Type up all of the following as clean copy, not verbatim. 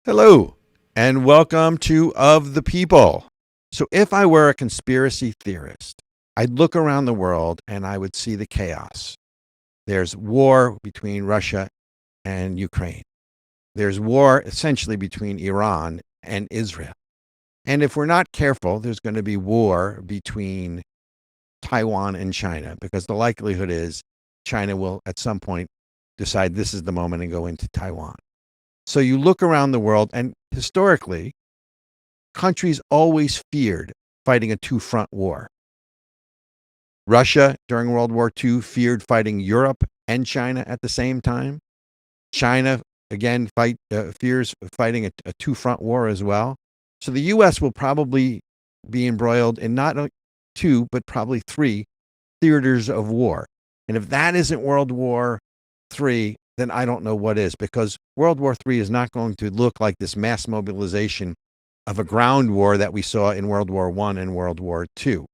Hello, and welcome to Of the People. So if I were a conspiracy theorist, I'd look around the world and I would see the chaos. There's war between Russia and Ukraine. There's war essentially between Iran and Israel. And if we're not careful, there's going to be war between Taiwan and China, because the likelihood is China will at some point decide this is the moment and go into Taiwan. So you look around the world, and historically, countries always feared fighting a two-front war. Russia, during World War II, feared fighting Europe and China at the same time. China, again, fears fighting a two-front war as well. So the U.S. will probably be embroiled in not two, but probably three theaters of war. And if that isn't World War III, then I don't know what is, because World War III is not going to look like this mass mobilization of a ground war that we saw in World War I and World War II.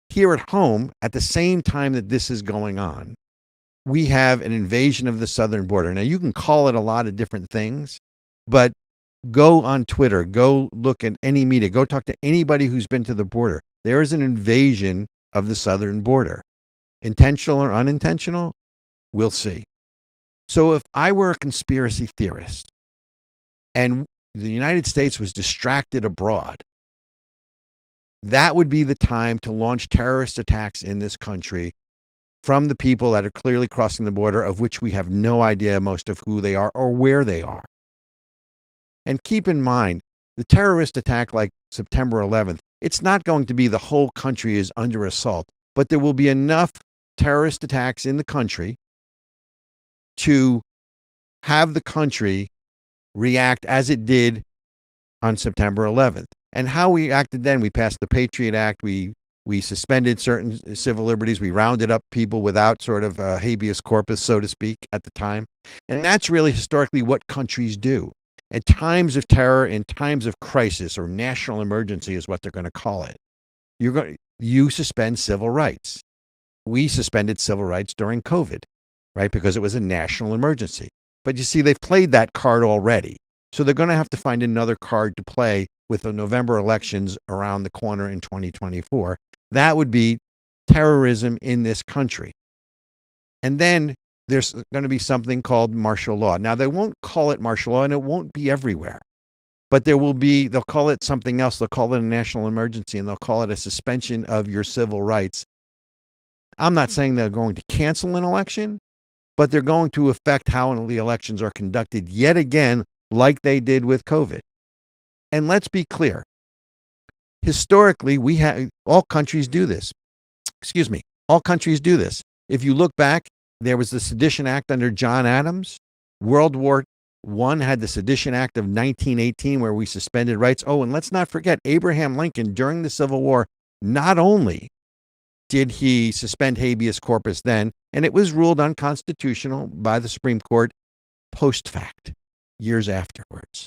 Here at home, at the same time that this is going on, we have an invasion of the southern border. Now, you can call it a lot of different things, but go on Twitter, go look at any media, go talk to anybody who's been to the border. There is an invasion of the southern border. Intentional or unintentional, we'll see. So if I were a conspiracy theorist and the United States was distracted abroad, that would be the time to launch terrorist attacks in this country from the people that are clearly crossing the border, of which we have no idea most of who they are or where they are. And keep in mind, the terrorist attack like September 11th, it's not going to be the whole country is under assault, but there will be enough terrorist attacks in the country to have the country react as it did on September 11th. And how we acted then, we passed the Patriot Act, we suspended certain civil liberties, we rounded up people without sort of habeas corpus, so to speak, at the time. And that's really historically what countries do. At times of terror, in times of crisis or national emergency is what they're going to call it, you suspend civil rights. We suspended civil rights during COVID, right? Because it was a national emergency. But you see, they've played that card already. So they're going to have to find another card to play with the November elections around the corner in 2024. That would be terrorism in this country. And then there's going to be something called martial law. Now, they won't call it martial law, and it won't be everywhere. But they'll call it something else. They'll call it a national emergency, and they'll call it a suspension of your civil rights. I'm not saying they're going to cancel an election, but they're going to affect how the elections are conducted yet again, like they did with COVID. And let's be clear. Historically, all countries do this. All countries do this. If you look back, there was the Sedition Act under John Adams. World War I had the Sedition Act of 1918, where we suspended rights. Oh, and let's not forget, Abraham Lincoln, during the Civil War, not only did he suspend habeas corpus then, and it was ruled unconstitutional by the Supreme Court post fact, years afterwards.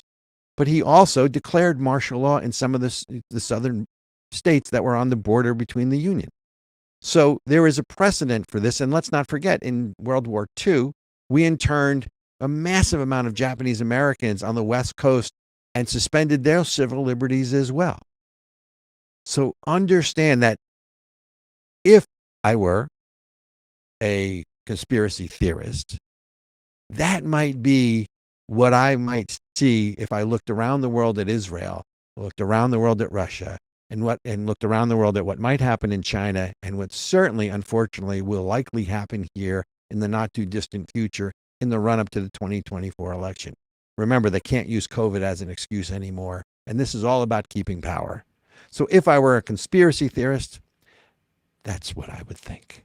But he also declared martial law in some of the southern states that were on the border between the Union. So there is a precedent for this. And let's not forget, in World War II, we interned a massive amount of Japanese Americans on the West Coast and suspended their civil liberties as well. So understand that if I were a conspiracy theorist, that might be what I might see if I looked around the world at Israel, looked around the world at Russia, and looked around the world at what might happen in China, and what certainly, unfortunately, will likely happen here in the not too distant future in the run-up to the 2024 election. Remember, they can't use COVID as an excuse anymore, and this is all about keeping power. So if I were a conspiracy theorist, that's what I would think.